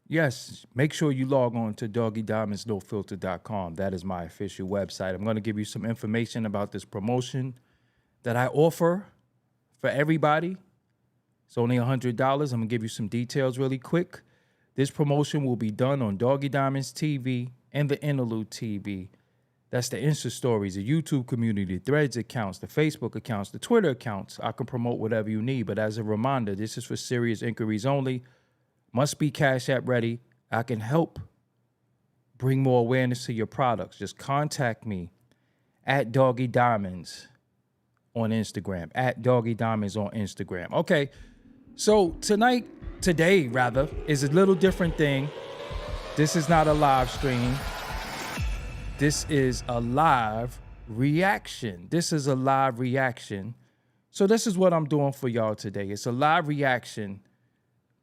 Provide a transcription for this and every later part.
Yes, make sure you log on to doggydiamondsnofilter.com. That is my official website. I'm going to give you some information about this promotion that I offer for everybody. It's only $100. I'm going to give you some details really quick. This promotion will be done on Doggy Diamonds TV and the Interlude TV. That's the Insta stories, the YouTube community, the Threads accounts, the Facebook accounts, the Twitter accounts. I can promote whatever you need, but as a reminder, this is for serious inquiries only. Must be Cash App ready. I can help bring more awareness to your products. Just contact me at Doggy Diamonds on Instagram, at Doggy Diamonds on Instagram. Okay, so today, is a little different thing. This is not a live stream. This is a live reaction. So this is what I'm doing for y'all today. It's a live reaction.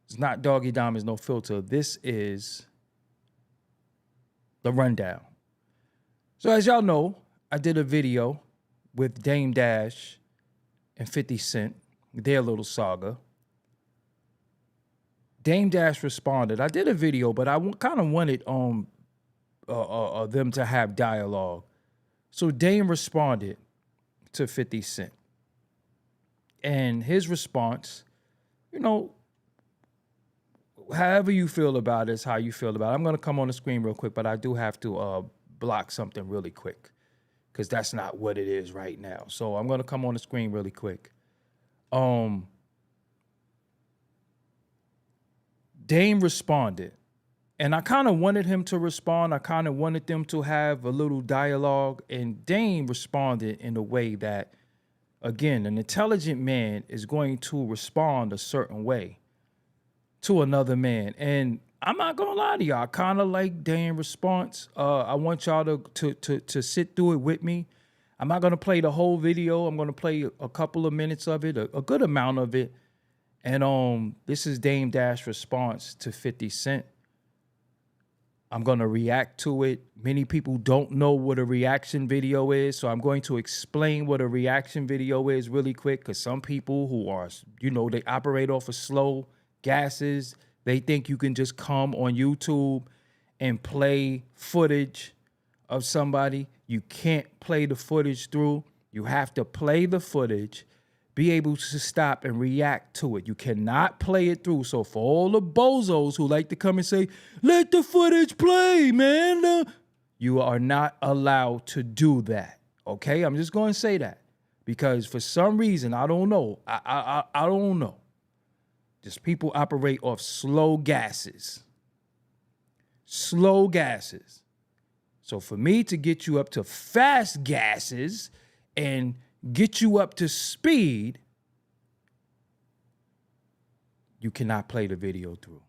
It's not Doggy Diamonds, no filter. This is the rundown. So as y'all know, I did a video with Dame Dash and 50 Cent, their little saga. Dame Dash responded. I did a video, but I kind of wanted them to have dialogue. So Dame responded to 50 Cent. And his response, however you feel about it is how you feel about it. I'm going to come on the screen real quick, but I do have to block something really quick because that's not what it is right now. So I'm going to come on the screen really quick. Dame responded, and I kind of wanted him to respond. I kind of wanted them to have a little dialogue, and Dame responded in a way that, again, an intelligent man is going to respond a certain way to another man. And I'm not gonna lie to y'all, I kind of like Dame's response. I want y'all to sit through it with me. I'm not gonna play the whole video. I'm gonna play a couple of minutes of it, a good amount of it. And this is Dame Dash response to 50 Cent. I'm gonna react to it. Many people don't know what a reaction video is, so I'm going to explain what a reaction video is really quick, because some people who are, they operate off of slow gases. They think you can just come on YouTube and play footage of somebody. You can't play the footage through. You have to play the footage, be able to stop and react to it. You cannot play it through. So for all the bozos who like to come and say, let the footage play, man, you are not allowed to do that, okay? I'm just going to say that because for some reason, I don't know. I don't know. Just people operate off slow gases. Slow gases. So for me to get you up to fast gases and get you up to speed, you cannot play the video through.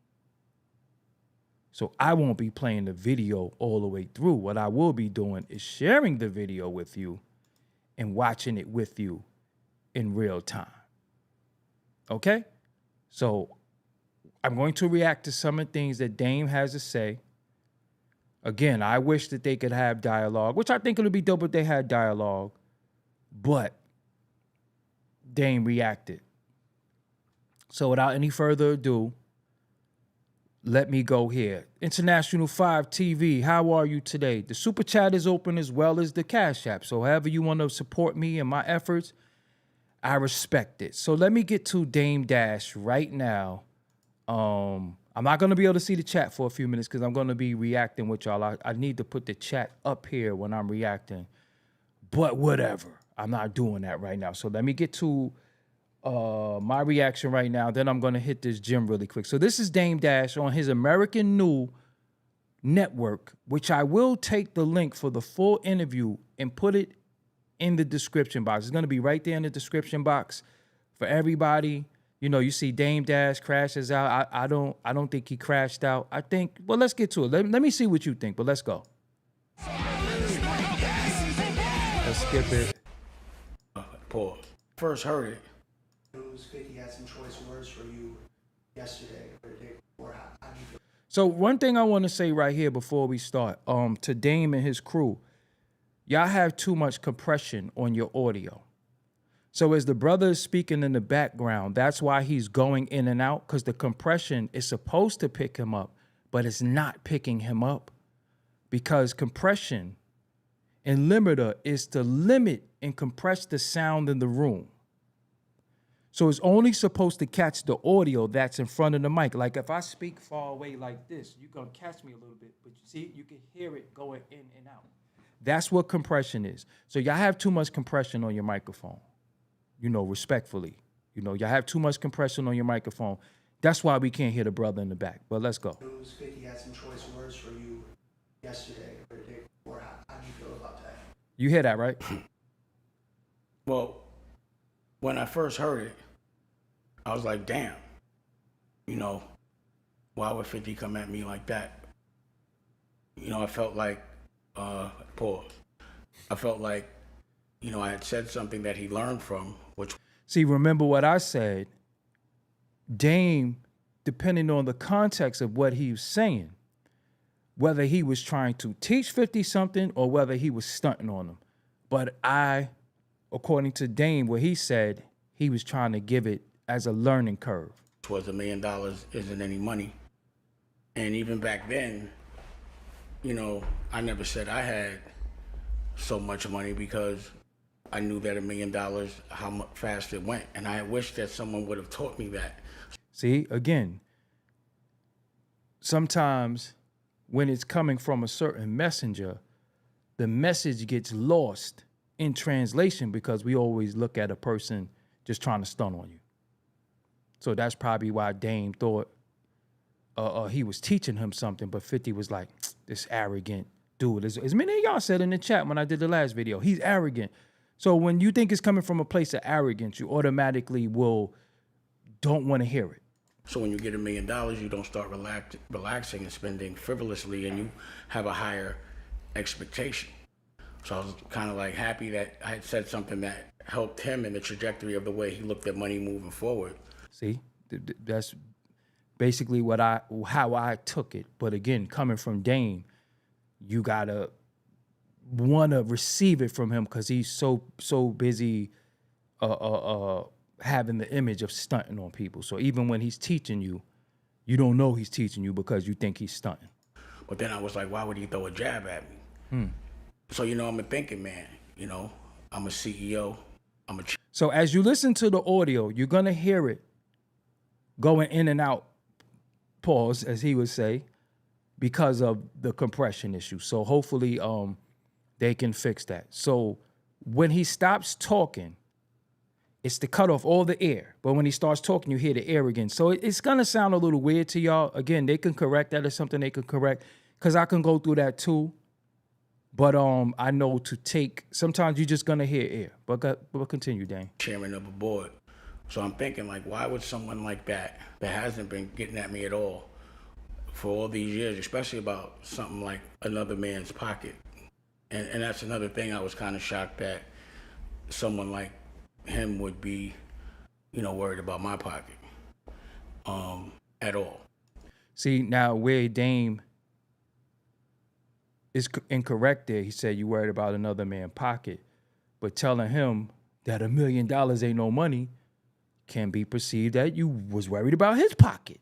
So I won't be playing the video all the way through. What I will be doing is sharing the video with you and watching it with you in real time. Okay? So I'm going to react to some of the things that Dame has to say. Again, I wish that they could have dialogue, which I think it would be dope if they had dialogue. But Dame reacted. So without any further ado, let me go here. International 5 TV, how are you today? The Super Chat is open as well as the Cash App. So however you want to support me and my efforts, I respect it. So let me get to Dame Dash right now. I'm not going to be able to see the chat for a few minutes because I'm going to be reacting with y'all. I need to put the chat up here when I'm reacting. But whatever. I'm not doing that right now. So let me get to my reaction right now. Then I'm going to hit this gym really quick. So this is Dame Dash on his American New Network, which I will take the link for the full interview and put it in the description box. It's going to be right there in the description box for everybody. You see Dame Dash crashes out. I don't think he crashed out. I think, well, let's get to it. Let me see what you think, but let's go. Let's skip it. Pause. First heard it. News 50 had some choice words for you yesterday or the day before. How do you feel? So one thing I want to say right here before we start, to Dame and his crew, y'all have too much compression on your audio. So as the brother is speaking in the background, that's why he's going in and out, because the compression is supposed to pick him up, but it's not picking him up because compression and limiter is to limit and compress the sound in the room. So it's only supposed to catch the audio that's in front of the mic. Like if I speak far away like this, you're going to catch me a little bit, but you see, you can hear it going in and out. That's what compression is. So y'all have too much compression on your microphone, respectfully. Y'all have too much compression on your microphone. That's why we can't hear the brother in the back, but let's go. 50 had some choice words for you yesterday or the day before. How do you feel about that? You hear that, right? Well, when I first heard it, I was like, damn, why would 50 come at me like that? I felt like, pause. I felt like, I had said something that he learned from, which. See, remember what I said. Dame, depending on the context of what he was saying, whether he was trying to teach 50 something or whether he was stunting on him. But according to Dame, what he said, he was trying to give it as a learning curve. Was $1 million isn't any money. And even back then, I never said I had so much money because I knew that $1 million, how fast it went. And I wish that someone would have taught me that. See, again, sometimes when it's coming from a certain messenger, the message gets lost in translation because we always look at a person just trying to stun on you. So that's probably why Dame thought he was teaching him something, but 50 was like, this arrogant dude. As many of y'all said in the chat when I did the last video, he's arrogant. So when you think it's coming from a place of arrogance, you automatically don't want to hear it. So when you get $1 million, you don't start relaxing and spending frivolously, and you have a higher expectation. So I was kind of like happy that I had said something that helped him in the trajectory of the way he looked at money moving forward. See, that's basically how I took it. But again, coming from Dame, you gotta want to receive it from him because he's so busy having the image of stunting on people. So even when he's teaching you, you don't know he's teaching you because you think he's stunting. But then I was like, why would he throw a jab at me? So, I'm a thinking man, I'm a CEO. So as you listen to the audio, you're going to hear it going in and out, pause, as he would say, because of the compression issue. So hopefully they can fix that. So when he stops talking, it's to cut off all the air. But when he starts talking, you hear the air again. So it's going to sound a little weird to y'all. Again, they can correct that. It's something they can correct because I can go through that too. But I know sometimes you're just going to hear air. But continue, Dane. Chairman of a board. So I'm thinking, like, why would someone like that hasn't been getting at me at all for all these years, especially about something like another man's pocket? And that's another thing I was kind of shocked that someone like him would be, worried about my pocket at all. See, now where Dame is incorrect there, he said you worried about another man's pocket, but telling him that $1 million ain't no money can be perceived that you was worried about his pocket.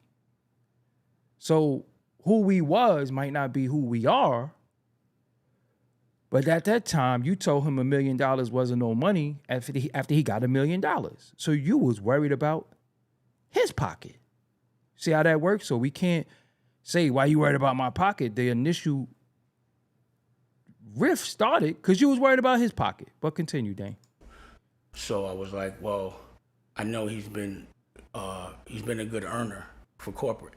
So who we was might not be who we are, but at that time you told him $1 million wasn't no money after he got $1 million. So you was worried about his pocket. See how that works? So we can't say, why you worried about my pocket? The initial riff started because you was worried about his pocket. But continue, Dane. So I was like, well, I know he's been a good earner for corporate.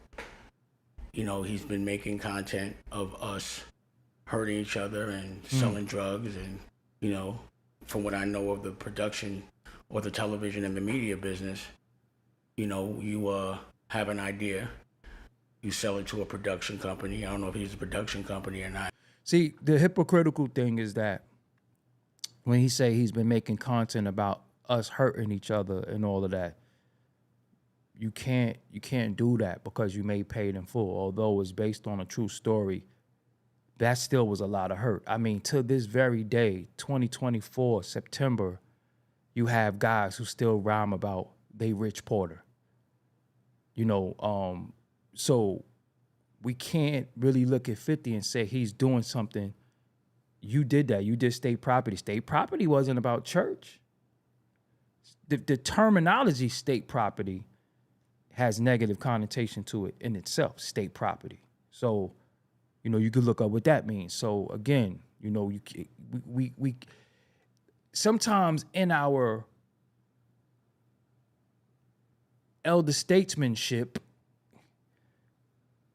He's been making content of us hurting each other and selling drugs. And, from what I know of the production or the television and the media business, you have an idea, you sell it to a production company. I don't know if he's a production company or not. See, the hypocritical thing is that when he say he's been making content about us hurting each other and all of that, you can't do that because you made paid in full. Although it's based on a true story, that still was a lot of hurt. I mean, to this very day, 2024, September, you have guys who still rhyme about they Rich Porter. So we can't really look at 50 and say he's doing something. You did that. You did state property. State property wasn't about church. The terminology state property has negative connotation to it in itself, state property. So, you know, you could look up what that means. So again, you know, we sometimes in our elder statesmanship,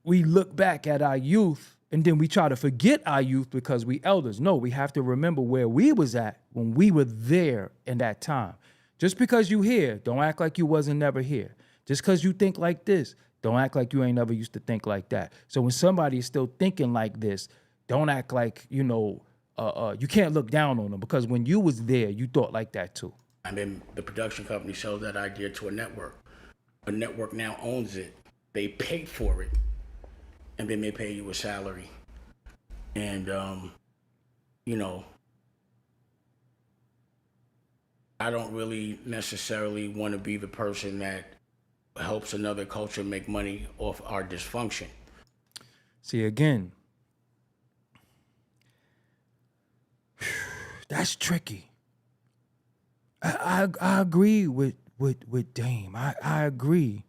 we look back at our youth and then we try to forget our youth because we elders. No, we have to remember where we was at when we were there in that time. Just because you here, don't act like you wasn't never here. Just because you think like this, don't act like you ain't never used to think like that. So when somebody is still thinking like this, don't act like, you know, you can't look down on them, because when you was there, you thought like that too. And then the production company sells that idea to a network. A network now owns it. They paid for it, and then they pay you a salary. And, you know, I don't really necessarily want to be the person that helps another culture make money off our dysfunction. See, again, that's tricky. I agree with Dame. I agree.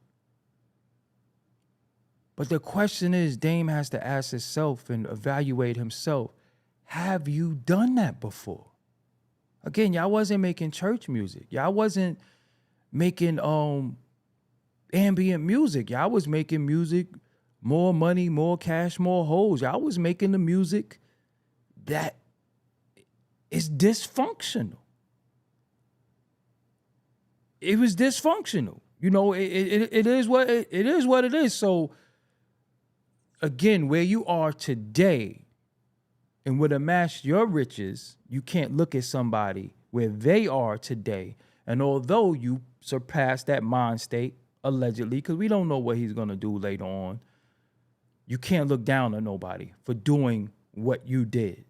But the question is, Dame has to ask himself and evaluate himself. Have you done that before? Again, y'all wasn't making church music. Y'all wasn't making ambient music. Y'all was making music, more money, more cash, more hoes. Y'all was making the music that is dysfunctional. It was dysfunctional. You know, it is what it is. So again, where you are today and would amass your riches, you can't look at somebody where they are today. And although you surpass that mind state, allegedly, because we don't know what he's going to do later on, you can't look down on nobody for doing what you did.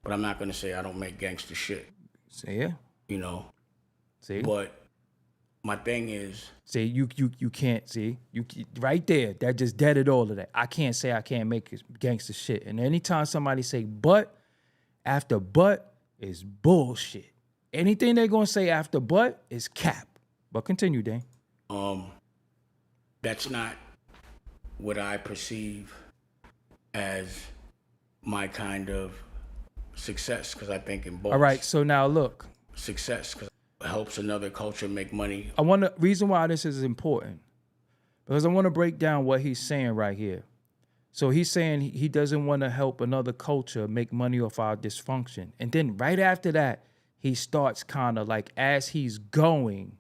But I'm not going to say I don't make gangster shit. See it? You know? See? But my thing is... See, you can't, see? You right there, that just deaded all of that. I can't say I can't make gangster shit. And anytime somebody say but, after but is bullshit. Anything they're going to say after but is cap. But continue, Dane. That's not what I perceive as my kind of success, because I think in both. All right, so now look. Success, because it helps another culture make money. Reason why this is important, because I want to break down what he's saying right here. So he's saying he doesn't want to help another culture make money off our dysfunction. And then right after that, he starts kind of like, as he's going,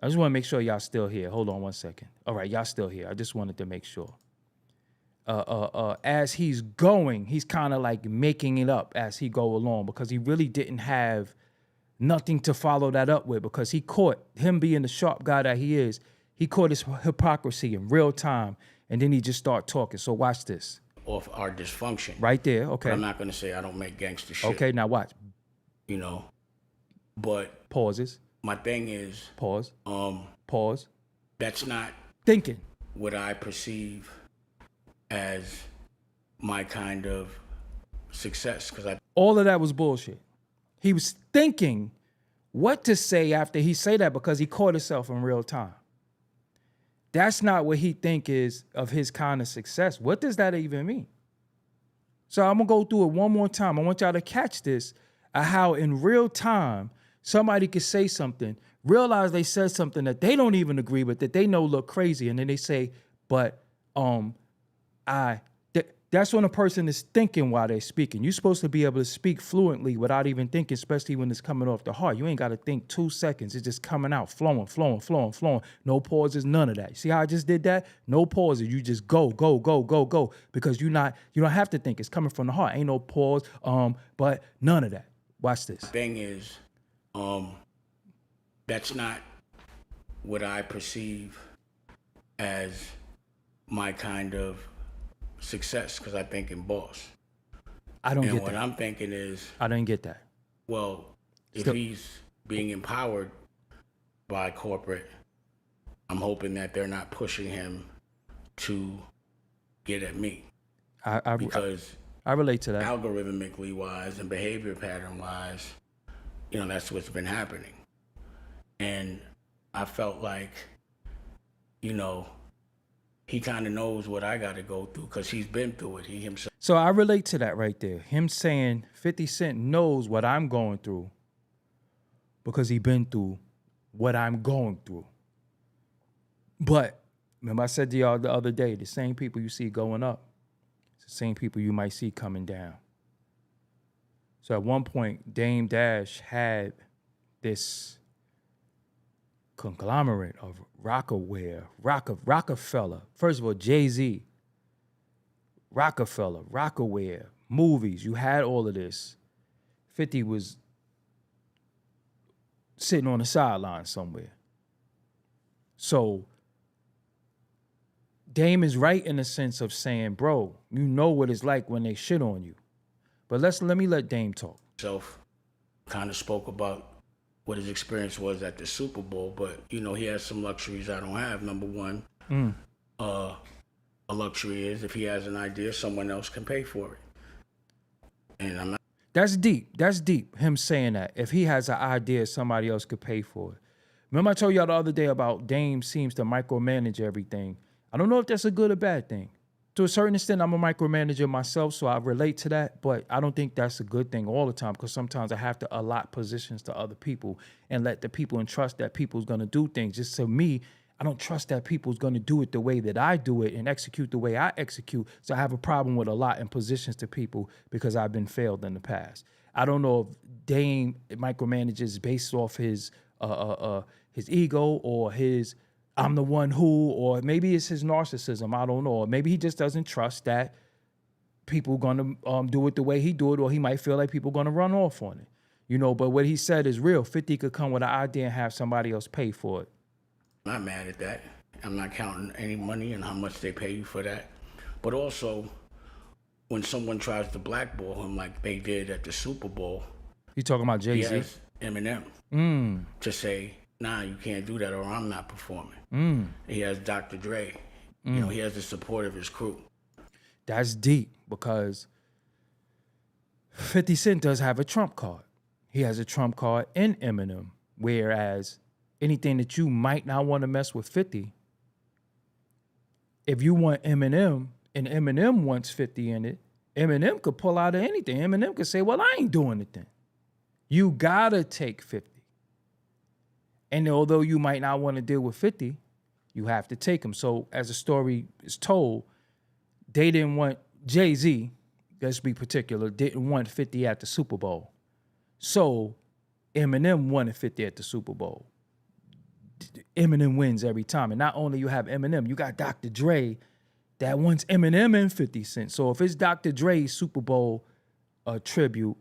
I just want to make sure y'all still here. Hold on 1 second. All right, y'all still here. I just wanted to make sure. As he's going, he's kind of like making it up as he go along, because he really didn't have nothing to follow that up with, because he caught, him being the sharp guy that he is, he caught his hypocrisy in real time, and then he just start talking. So watch this. Off our dysfunction. Right there, okay. But I'm not going to say I don't make gangster shit. Okay, now watch. You know, but... Pauses. My thing is... Pause. Pause. That's not... Thinking. What I perceive as my kind of success, because all of that was bullshit. He was thinking what to say after he say that, because he caught himself in real time. That's not what he think is of his kind of success. What does that even mean? So I'm gonna go through it one more time. I want y'all to catch this, how in real time somebody could say something, realize they said something that they don't even agree with, that they know look crazy, and then they say, but that's when a person is thinking while they're speaking. You're supposed to be able to speak fluently without even thinking, especially when it's coming off the heart. You ain't got to think 2 seconds. It's just coming out, flowing. No pauses, none of that. See how I just did that? No pauses. You just go, because you don't have to think. It's coming from the heart. Ain't no pause, but none of that. Watch this. Thing is, that's not what I perceive as my kind of success, because I think in boss. I don't get that. And what I'm thinking is... I didn't get that. Well, if he's being empowered by corporate, I'm hoping that they're not pushing him to get at me I because relate to that. algorithmically wise and behavior pattern wise, that's what's been happening. And I felt like, he kind of knows what I got to go through because he's been through it. He himself. So I relate to that right there. Him saying 50 Cent knows what I'm going through because he been through what I'm going through. But remember I said to y'all the other day, the same people you see going up, it's the same people you might see coming down. So at one point, Dame Dash had this conglomerate of Rockefeller. First of all, Jay-Z, Rockefeller, Rockaware, movies. You had all of this. 50 was sitting on the sideline somewhere. So Dame is right in the sense of saying, bro, you know what it's like when they shit on you. But let me let Dame talk. Himself kind of spoke about what his experience was at the Super Bowl, but he has some luxuries I don't have. Number one, a luxury is if he has an idea, someone else can pay for it. And I'm not. That's deep. That's deep. Him saying that if he has an idea, somebody else could pay for it. Remember I told y'all the other day about Dame seems to micromanage everything. I don't know if that's a good or bad thing. To a certain extent, I'm a micromanager myself, so I relate to that, but I don't think that's a good thing all the time because sometimes I have to allot positions to other people and let the people entrust that people's going to do things. Just to me, I don't trust that people's going to do it the way that I do it and execute the way I execute, so I have a problem with allotting positions to people because I've been failed in the past. I don't know if Dame micromanages based off his ego or his I'm the one who, or maybe it's his narcissism, I don't know. Or maybe he just doesn't trust that people gonna do it the way he do it, or he might feel like people gonna run off on it. But what he said is real. 50 could come with an idea and have somebody else pay for it. I'm not mad at that. I'm not counting any money and how much they pay you for that. But also, when someone tries to blackball him like they did at the Super Bowl, You talking about he Jay-Z? has Eminem to say, nah, you can't do that or I'm not performing. He has Dr. Dre. He has the support of his crew. That's deep because 50 Cent does have a trump card. He has a trump card in Eminem, whereas anything that you might not want to mess with 50, if you want Eminem and Eminem wants 50 in it, Eminem could pull out of anything. Eminem could say, well, I ain't doing it then. You gotta take 50. And although you might not want to deal with 50, you have to take him. So as the story is told, they didn't want Jay-Z, let's be particular, didn't want 50 at the Super Bowl. So Eminem wanted 50 at the Super Bowl. Eminem wins every time. And not only you have Eminem, you got Dr. Dre that wants Eminem and 50 Cent. So if it's Dr. Dre's Super Bowl tribute,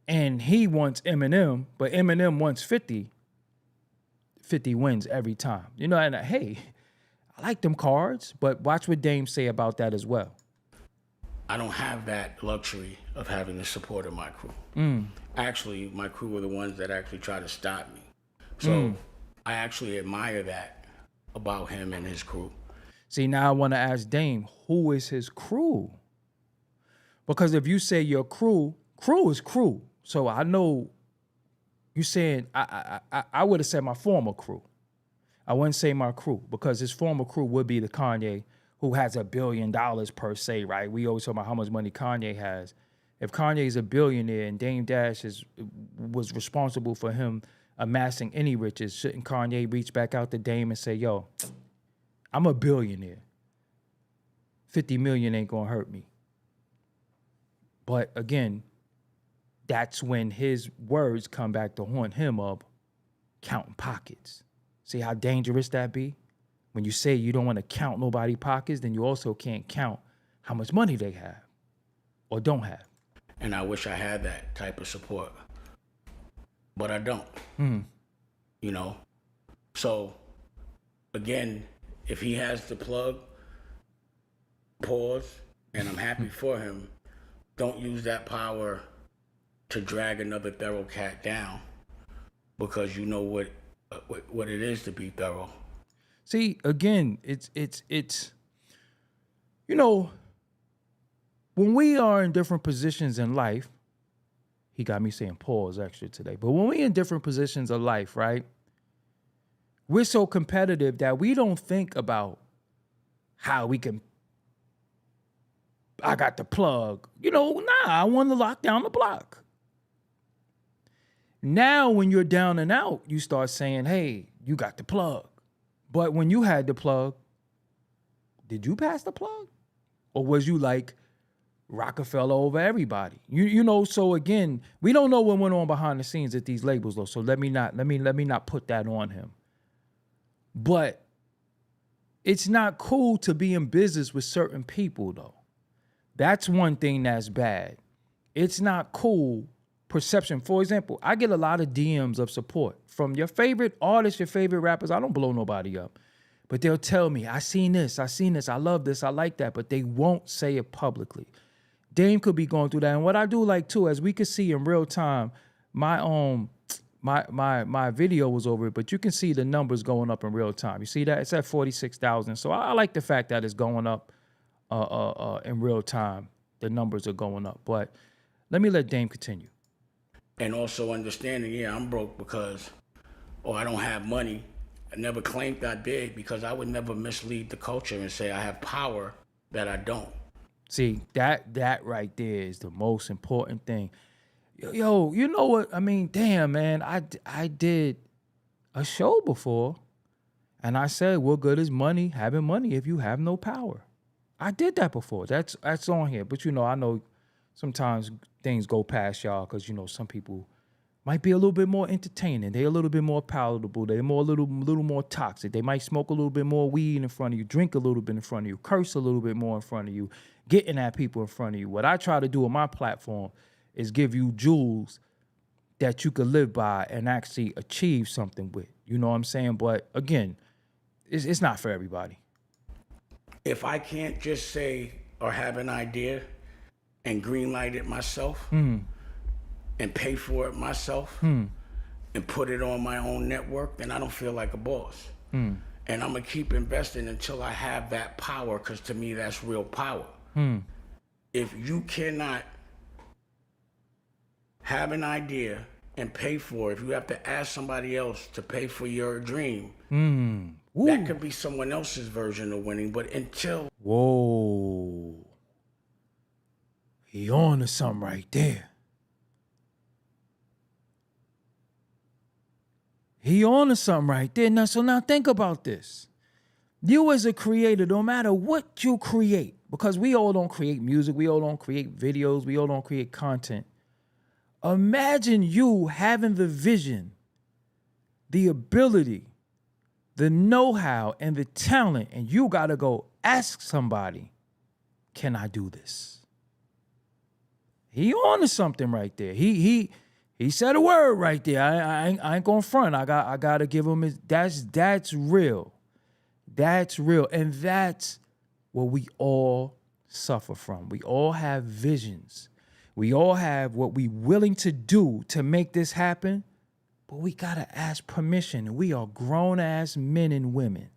and he wants Eminem, but Eminem wants 50, 50 wins every time. And hey, I like them cards, but watch what Dame say about that as well. I don't have that luxury of having the support of my crew. Actually, my crew were the ones that actually try to stop me. So I actually admire that about him and his crew. See, now I want to ask Dame, who is his crew? Because if you say your crew is crew. So I know you saying I would have said my former crew. I wouldn't say my crew because his former crew would be the Kanye who has $1 billion per se, right? We always talk about how much money Kanye has. If Kanye's a billionaire and Dame Dash was responsible for him amassing any riches, shouldn't Kanye reach back out to Dame and say, yo, I'm a billionaire. 50 million ain't gonna hurt me. But again, that's when his words come back to haunt him of counting pockets. See how dangerous that be? When you say you don't want to count nobody's pockets, then you also can't count how much money they have or don't have. And I wish I had that type of support, but I don't. So again, if he has the plug, pause, and I'm happy for him, don't use that power to drag another thorough cat down because you know what it is to be thorough. See, again, it's you know, when we are in different positions in life, he got me saying pause extra today, but when we in different positions of life, right? We're so competitive that we don't think about how we can, I got the plug. I want to lock down the block. Now, when you're down and out, you start saying, hey, you got the plug. But when you had the plug, did you pass the plug? Or was you like Rockefeller over everybody? So again, we don't know what went on behind the scenes at these labels though. So let me not put that on him. But it's not cool to be in business with certain people though. That's one thing that's bad. It's not cool. Perception. For example, I get a lot of DMs of support from your favorite artists, your favorite rappers. I don't blow nobody up, but they'll tell me, I seen this, I love this, I like that, but they won't say it publicly. Dame could be going through that. And what I do like too, as we could see in real time, my video was over it, but you can see the numbers going up in real time. You see that? It's at 46,000. So I like the fact that it's going up in real time. The numbers are going up. But let me let Dame continue. And also understanding, I'm broke because, I don't have money. I never claimed that big because I would never mislead the culture and say I have power that I don't. See, that right there is the most important thing. Yo, you know what? I mean, damn, man, I did a show before and I said, what good is money, having money if you have no power? I did that before. That's on here. But, I know sometimes things go past y'all because, some people might be a little bit more entertaining. They're a little bit more palatable. They're a little more toxic. They might smoke a little bit more weed in front of you, drink a little bit in front of you, curse a little bit more in front of you, getting at people in front of you. What I try to do on my platform is give you jewels that you could live by and actually achieve something with. You know what I'm saying? But again, it's not for everybody. If I can't just say or have an idea and green light it myself and pay for it myself and put it on my own network, then I don't feel like a boss. And I'm going to keep investing until I have that power, because to me, that's real power. If you cannot have an idea and pay for it, if you have to ask somebody else to pay for your dream, that could be someone else's version of winning. But until... Whoa. He on to something right there. He on to something right there. Now think about this. You as a creator, no matter what you create, because we all don't create music, we all don't create videos, we all don't create content. Imagine you having the vision, the ability, the know-how, and the talent, and you gotta go ask somebody, can I do this? He on to something right there. He said a word right there. I ain't gonna front. I gotta give him his. That's real. That's real, and that's what we all suffer from. We all have visions. We all have what we willing to do to make this happen, but we gotta ask permission. We are grown-ass men and women.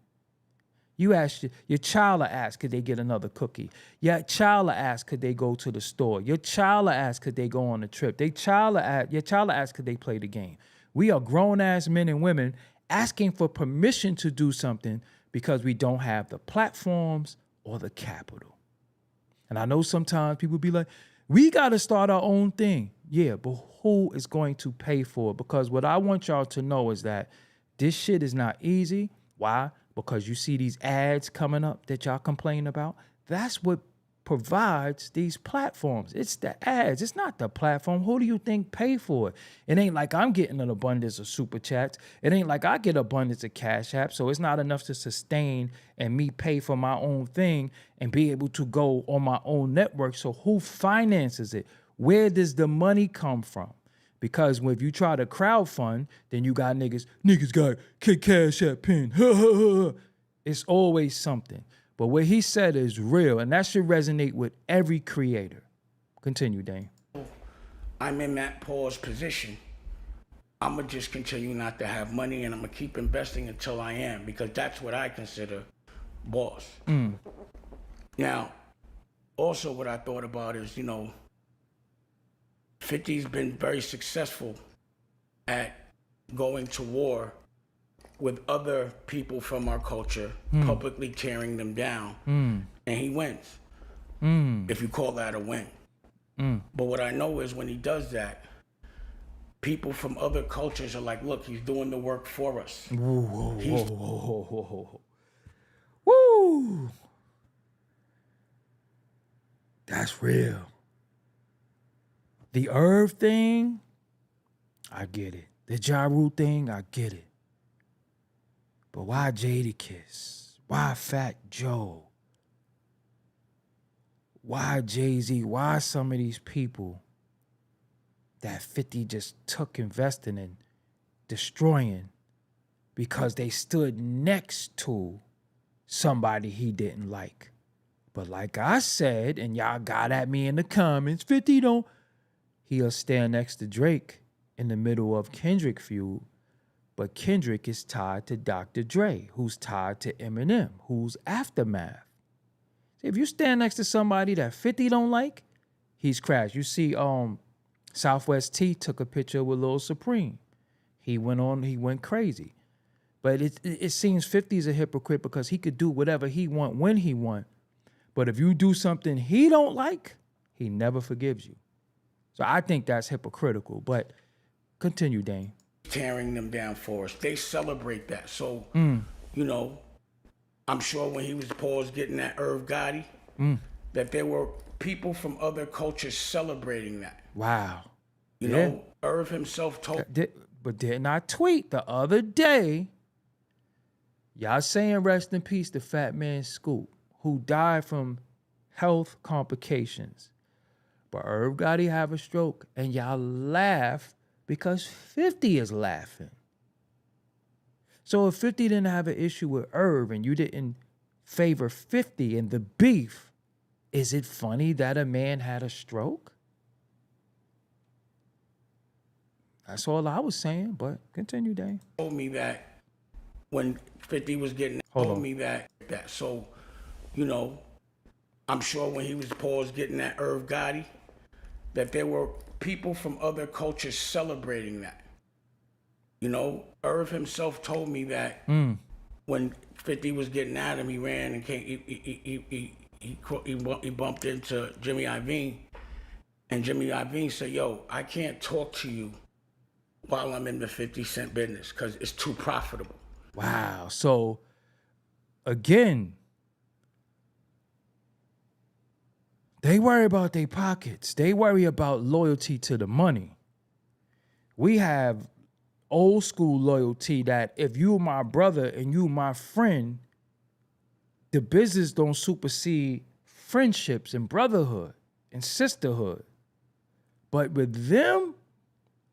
You ask your child will ask, could they get another cookie? Your child will ask, could they go to the store? Your child will ask, could they go on a trip? Your child will ask, could they play the game? We are grown-ass men and women asking for permission to do something because we don't have the platforms or the capital. And I know sometimes people be like, we got to start our own thing. Yeah, but who is going to pay for it? Because what I want y'all to know is that this shit is not easy. Why? Because you see these ads coming up that y'all complain about. That's what provides these platforms. It's the ads. It's not the platform. Who do you think pay for it? It ain't like I'm getting an abundance of super chats. It ain't like I get abundance of cash apps. So it's not enough to sustain and me pay for my own thing and be able to go on my own network. So who finances it? Where does the money come from? Because if you try to crowdfund, then you got niggas got cash app pin. It's always something. But what he said is real, and that should resonate with every creator. Continue, Dane. I'm in that pause position I'm going to just continue not to have money, and I'm going to keep investing until I am, because that's what I consider boss. Now, also what I thought about is, 50's been very successful at going to war with other people from our culture, publicly tearing them down, and he wins. If you call that a win. But what I know is when he does that, people from other cultures are like, look, he's doing the work for us. Whoa. Woo! That's real. The Irv thing, I get it. The Ja Rule thing, I get it. But why Jadakiss? Why Fat Joe? Why Jay-Z? Why some of these people that 50 just took investing in destroying because they stood next to somebody he didn't like? But like I said, and y'all got at me in the comments, 50 don't. He'll stand next to Drake in the middle of Kendrick feud, but Kendrick is tied to Dr. Dre, who's tied to Eminem, who's Aftermath. If you stand next to somebody that 50 don't like, he's crashed. You see, Southwest T took a picture with Lil Supreme. He went crazy. But it seems 50 is a hypocrite because he could do whatever he want when he want. But if you do something he don't like, he never forgives you. So I think that's hypocritical. But continue, Dane. Tearing them down for us. They celebrate that. So, I'm sure when he was paused getting that Irv Gotti, that there were people from other cultures celebrating that. Wow. You know, Irv himself told. But didn't I tweet the other day? Y'all saying rest in peace to Fat Man Scoop, who died from health complications. But Irv Gotti have a stroke, and y'all laugh because 50 is laughing. So if 50 didn't have an issue with Irv and you didn't favor 50 in the beef, is it funny that a man had a stroke? That's all I was saying, but continue, Dave. Told me that when 50 was getting, So, I'm sure when he was paused getting that Irv Gotti, that there were people from other cultures celebrating that. Irv himself told me that when 50 was getting at him, he ran and he bumped into Jimmy Iovine, and Jimmy Iovine said, "Yo, I can't talk to you while I'm in the 50 Cent business because it's too profitable." Wow. So again, they worry about their pockets. They worry about loyalty to the money. We have old school loyalty that if you my brother and you my friend, the business don't supersede friendships and brotherhood and sisterhood. But with them,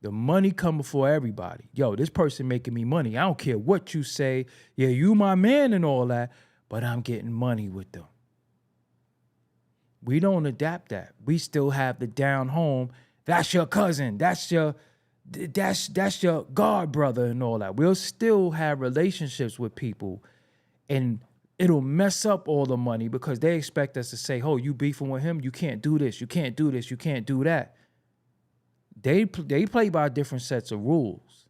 the money come before everybody. Yo, this person making me money. I don't care what you say. Yeah, you my man and all that, but I'm getting money with them. We don't adapt that. We still have the down home. That's your cousin. That's your god brother and all that. We'll still have relationships with people, and it'll mess up all the money because they expect us to say, "Oh, you beefing with him? You can't do this. You can't do this. You can't do that." They play by different sets of rules.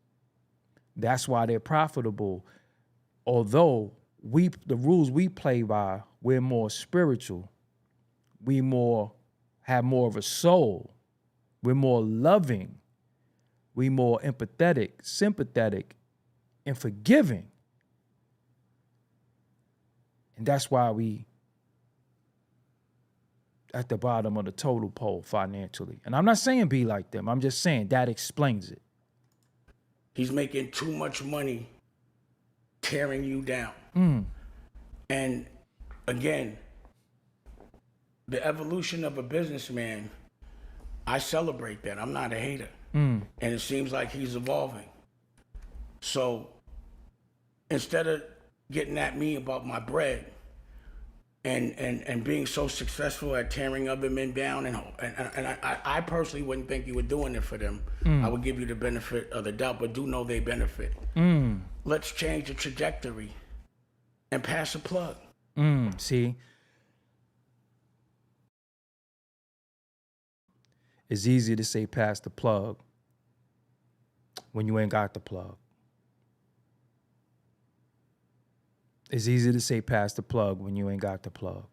That's why they're profitable. Although the rules we play by, we're more spiritual. We have more of a soul. We're more loving. We more empathetic, sympathetic, and forgiving. And that's why we at the bottom of the total pole financially. And I'm not saying be like them. I'm just saying that explains it. He's making too much money tearing you down. And again, the evolution of a businessman, I celebrate that. I'm not a hater. And it seems like he's evolving. So instead of getting at me about my bread, and being so successful at tearing other men down, and I personally wouldn't think you were doing it for them. I would give you the benefit of the doubt, but do know they benefit. Let's change the trajectory and pass a plug. See, it's easy to say pass the plug when you ain't got the plug. It's easy to say pass the plug when you ain't got the plug.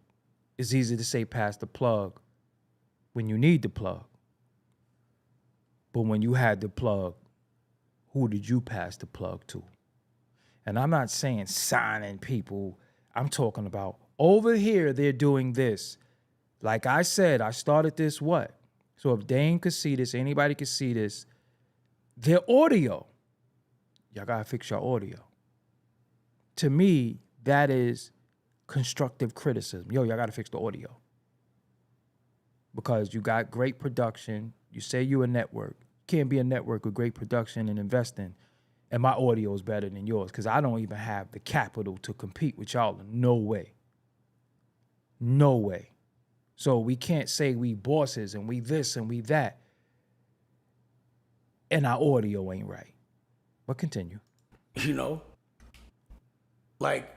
It's easy to say pass the plug when you need the plug. But when you had the plug, who did you pass the plug to? And I'm not saying signing people. I'm talking about over here, they're doing this. Like I said, I started this what? So if Dane could see this, anybody could see this, their audio. Y'all gotta fix your audio. To me, that is constructive criticism. Yo, y'all gotta fix the audio. Because you got great production. You say you a network. Can't be a network with great production and investing. And my audio is better than yours because I don't even have the capital to compete with y'all. No way. No way. So we can't say we bosses and we this and we that. And our audio ain't right. But continue. You know, like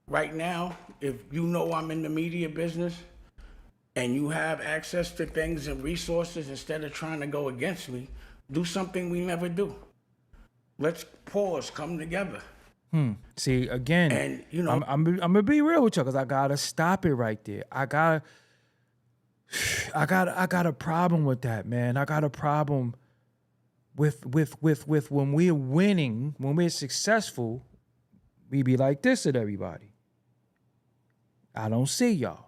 right now, if you know I'm in the media business and you have access to things and resources, instead of trying to go against me, do something we never do. Let's pause, come together. See, again, And, you know, I'm gonna be real with you because I gotta stop it right there. I got a problem with that, man. I got a problem with when we're winning, when we're successful, we be like this at everybody. I don't see y'all.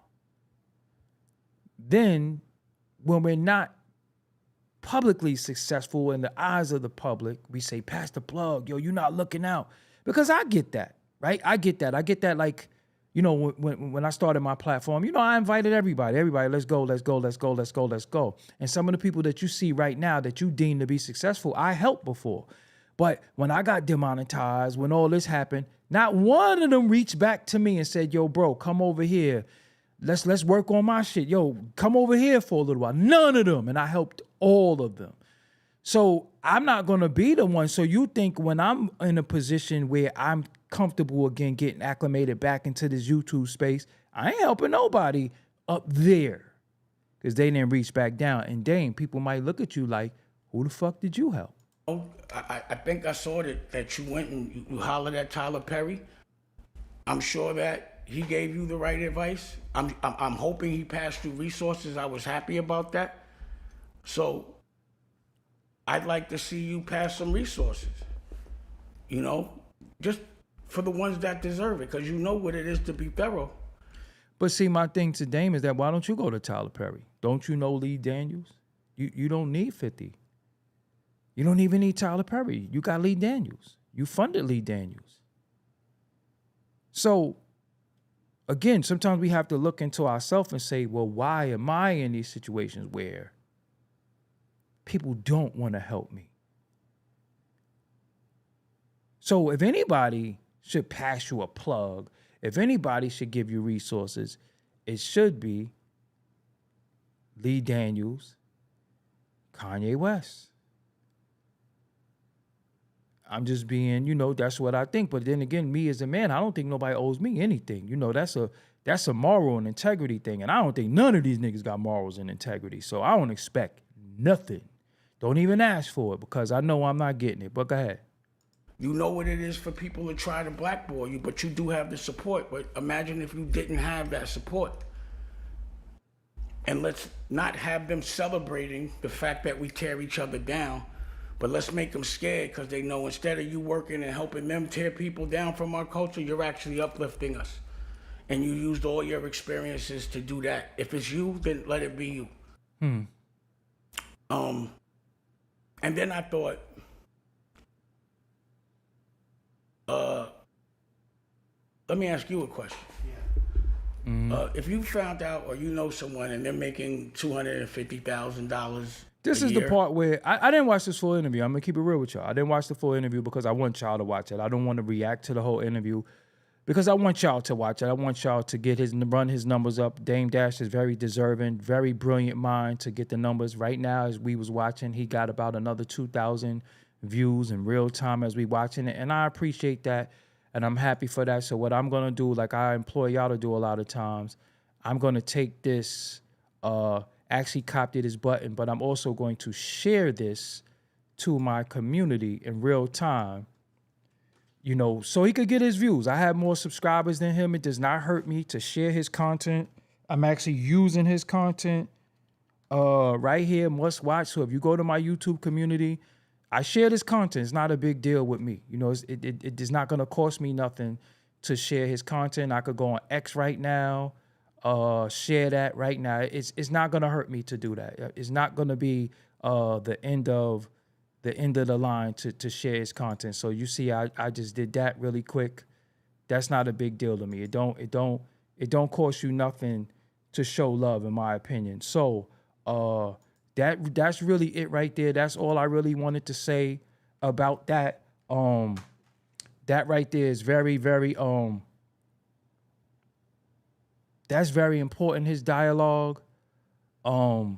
Then when we're not publicly successful in the eyes of the public, we say, pass the plug, yo, you're not looking out. Because I get that, right? I get that like, you know, when I started my platform, you know, I invited everybody, let's go. And some of the people that you see right now that you deem to be successful, I helped before. But when I got demonetized, when all this happened, not one of them reached back to me and said, yo, bro, come over here. Let's work on my shit. Yo, come over here for a little while. None of them. And I helped all of them. So I'm not going to be the one. So you think when I'm in a position where I'm comfortable again, getting acclimated back into this YouTube space, I ain't helping nobody up there because they didn't reach back down. And dang, people might look at you like, who the fuck did you help? I think I saw that you went and you hollered at Tyler Perry. I'm sure that he gave you the right advice. I'm hoping he passed you resources. I was happy about that. So I'd like to see you pass some resources, you know, just for the ones that deserve it, because you know what it is to be thorough. But see, my thing to Dame is that why don't you go to Tyler Perry? Don't you know Lee Daniels? You don't need 50. You don't even need Tyler Perry. You got Lee Daniels. You funded Lee Daniels. So, again, sometimes we have to look into ourselves and say, well, why am I in these situations where people don't want to help me? So if anybody should pass you a plug, if anybody should give you resources, it should be Lee Daniels, Kanye West. I'm just being, you know, that's what I think. But then again, me as a man, I don't think nobody owes me anything. You know, that's a moral and integrity thing. And I don't think none of these niggas got morals and integrity. So I don't expect nothing. Don't even ask for it because I know I'm not getting it. But go ahead. You know what it is for people to try to blackball you, but you do have the support. But imagine if you didn't have that support. And let's not have them celebrating the fact that we tear each other down, but let's make them scared because they know instead of you working and helping them tear people down from our culture, you're actually uplifting us. And you used all your experiences to do that. If it's you, then let it be you. And then I thought, let me ask you a question. If you found out or you know someone and they're making $250,000 This is the part where I didn't watch this full interview. I'm going to keep it real with y'all. I didn't watch the full interview because I want y'all to watch it. I don't want to react to the whole interview because I want y'all to watch it. I want y'all to run his numbers up. Dame Dash is very deserving, very brilliant mind to get the numbers. Right now, as we was watching, he got about another 2,000 views in real time as we watching it. And I appreciate that. And I'm happy for that. So what I'm going to do, like I employ y'all to do a lot of times, I'm going to take this, actually copied his button, but I'm also going to share this to my community in real time, you know, so he could get his views. I have more subscribers than him. It does not hurt me to share his content. I'm actually using his content right here, must watch. So if you go to my YouTube community, I share this content. It's not a big deal with me. You know, it is not going to cost me nothing to share his content. I could go on X right now, share that right now. It's not going to hurt me to do that. It's not going to be the end of the line to share his content. So you see, I just did that really quick. That's not a big deal to me. It don't cost you nothing to show love, in my opinion. So that's really it right there. That's all I really wanted to say about that. That right there is very, very that's very important, his dialogue. And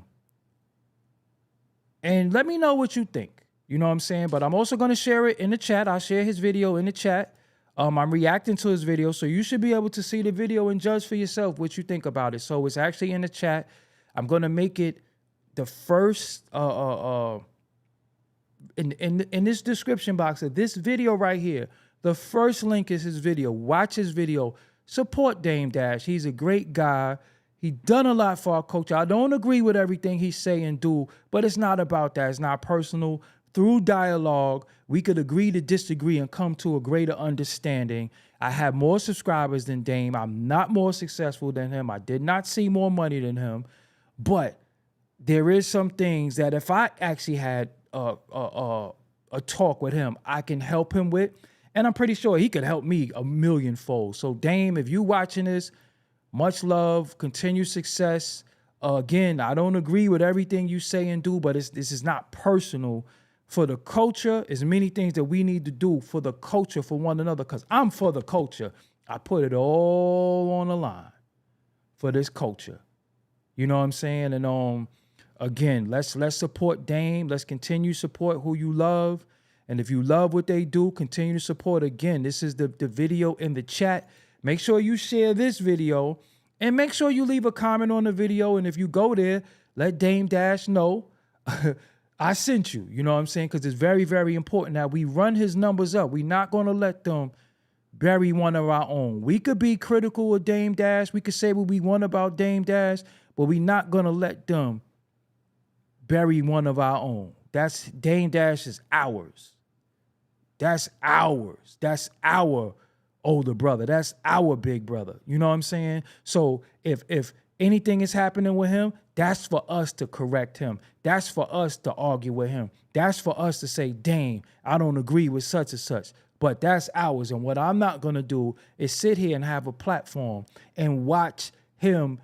let me know what you think. You know what I'm saying? But I'm also going to share it in the chat. I'll share his video in the chat. I'm reacting to his video, so you should be able to see the video and judge for yourself what you think about it. So it's actually in the chat. I'm going to make it the first in this description box of this video right here. The first link is his video. Watch his video. Support Dame Dash. He's a great guy. He done a lot for our culture. I don't agree with everything he say and do, but it's not about that. It's not personal. Through dialogue, we could agree to disagree and come to a greater understanding. I have more subscribers than Dame. I'm not more successful than him. I did not see more money than him. But there is some things that if I actually had a talk with him, I can help him with. And I'm pretty sure he could help me a millionfold. So Dame, if you watching this, much love, continued success. Again, I don't agree with everything you say and do, but this is not personal. For the culture, there's many things that we need to do for the culture, for one another, because I'm for the culture. I put it all on the line for this culture. You know what I'm saying? And again, let's support Dame. Let's continue to support who you love. And if you love what they do, continue to support. Again, this is the video in the chat. Make sure you share this video and make sure you leave a comment on the video. And if you go there, let Dame Dash know I sent you. You know what I'm saying? Because it's very, very important that we run his numbers up. We're not going to let them bury one of our own. We could be critical of Dame Dash. We could say what we want about Dame Dash, but we're not going to let them bury one of our own. That's Dame Dash is ours. That's ours. That's our older brother. That's our big brother. You know what I'm saying? So if anything is happening with him, that's for us to correct him. That's for us to argue with him. That's for us to say, Dame, I don't agree with such and such. But that's ours. And what I'm not going to do is sit here and have a platform and watch him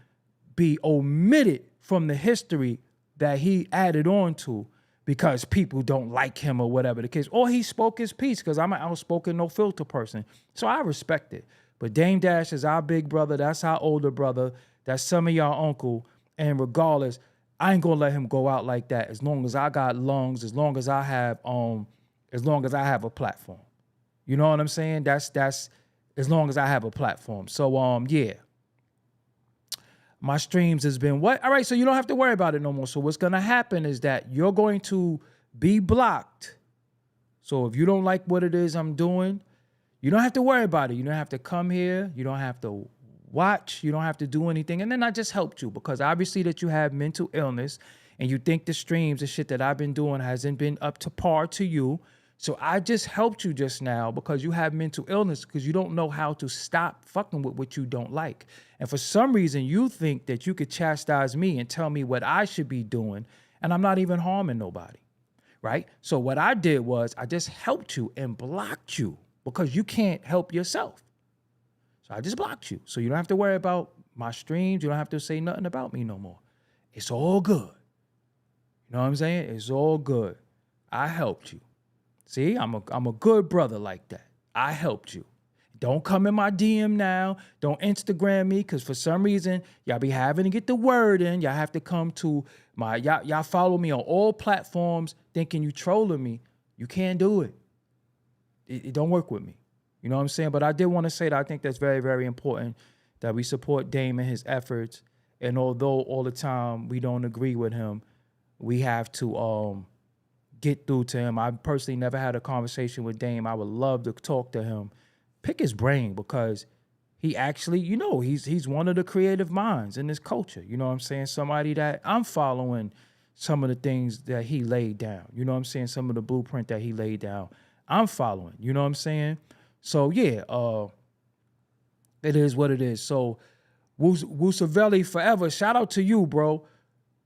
be omitted from the history that he added on to because people don't like him or whatever the case. Or he spoke his piece because I'm an outspoken, no filter person. So I respect it. But Dame Dash is our big brother. That's our older brother. That's some of y'all uncle. And regardless, I ain't gonna let him go out like that as long as I got lungs, as long as I have a platform. You know what I'm saying? That's as long as I have a platform. So yeah. My streams has been what? All right, so you don't have to worry about it no more. So what's gonna happen is that you're going to be blocked. So if you don't like what it is I'm doing, you don't have to worry about it. You don't have to come here. You don't have to watch. You don't have to do anything. And then I just helped you because obviously that you have mental illness and you think the streams, the shit that I've been doing hasn't been up to par to you. So I just helped you just now because you have mental illness because you don't know how to stop fucking with what you don't like. And for some reason, you think that you could chastise me and tell me what I should be doing, and I'm not even harming nobody, right? So what I did was I just helped you and blocked you because you can't help yourself. So I just blocked you. So you don't have to worry about my streams. You don't have to say nothing about me no more. It's all good. You know what I'm saying? It's all good. I helped you. See, I'm a good brother like that. I helped you. Don't come in my DM now. Don't Instagram me, because for some reason, y'all be having to get the word in. Y'all have to come to y'all follow me on all platforms thinking you trolling me. You can't do it. It don't work with me. You know what I'm saying? But I did want to say that I think that's very, very important that we support Dame and his efforts. And although all the time we don't agree with him, we have to get through to him. I personally never had a conversation with Dame. I would love to talk to him, pick his brain, because he actually, he's one of the creative minds in this culture. You know what I'm saying? Somebody that I'm following some of the things that he laid down. You know what I'm saying? Some of the blueprint that he laid down, I'm following. You know what I'm saying? So yeah, it is what it is. So Wusavelli forever. Shout out to you, bro.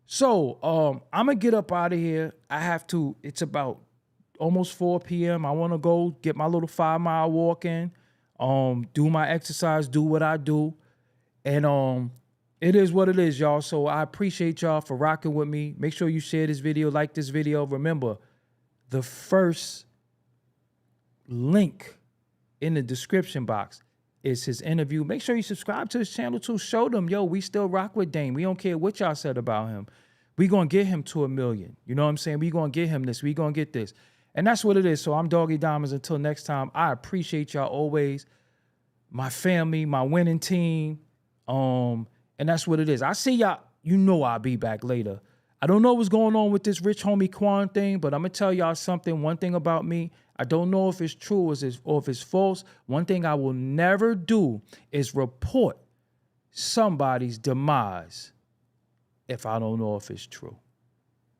So I'm gonna get up out of here. I have to. It's about almost 4 p.m. I want to go get my little 5-mile walk in, do my exercise, do what I do, and it is what it is, y'all. So I appreciate y'all for rocking with me. Make sure you share this video, like this video. Remember, the first link in the description box is his interview. Make sure you subscribe to his channel too. Show them, yo, we still rock with Dame. We don't care what y'all said about him. We gonna get him to 1 million. You know what I'm saying? We gonna get him this. We gonna get this. And that's what it is. So I'm Doggie Diamonds. Until next time, I appreciate y'all always. My family, my winning team. And that's what it is. I see y'all. You know I'll be back later. I don't know what's going on with this rich homie Quan thing, but I'm gonna tell y'all something. One thing about me, I don't know if it's true or if it's false. One thing I will never do is report somebody's demise if I don't know if it's true.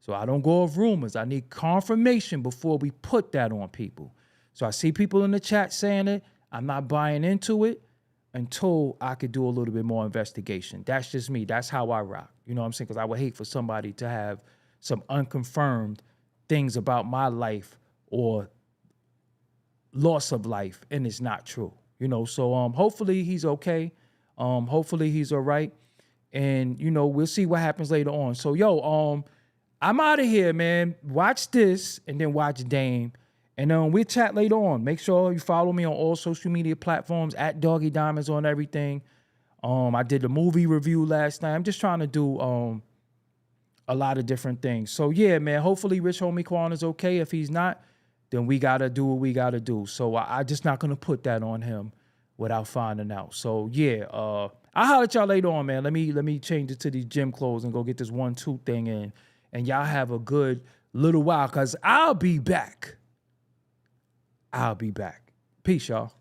So I don't go off rumors. I need confirmation before we put that on people. So I see people in the chat saying it. I'm not buying into it until I could do a little bit more investigation. That's just me. That's how I rock. You know what I'm saying? Because I would hate for somebody to have some unconfirmed things about my life or loss of life, and it's not true. So hopefully he's okay. Hopefully he's all right. And, we'll see what happens later on. So, yo, I'm out of here, man. Watch this and then watch Dame. And then we'll chat later on. Make sure you follow me on all social media platforms at Doggie Diamonds on everything. I did a movie review last night. I'm just trying to do a lot of different things. So, yeah, man, hopefully Rich Homie Quan is okay. If he's not, then we got to do what we got to do. So I just not going to put that on him without finding out. So, yeah, I'll holler at y'all later on, man. Let me change it to these gym clothes and go get this 1-2 thing in. And y'all have a good little while, because I'll be back. Peace, y'all.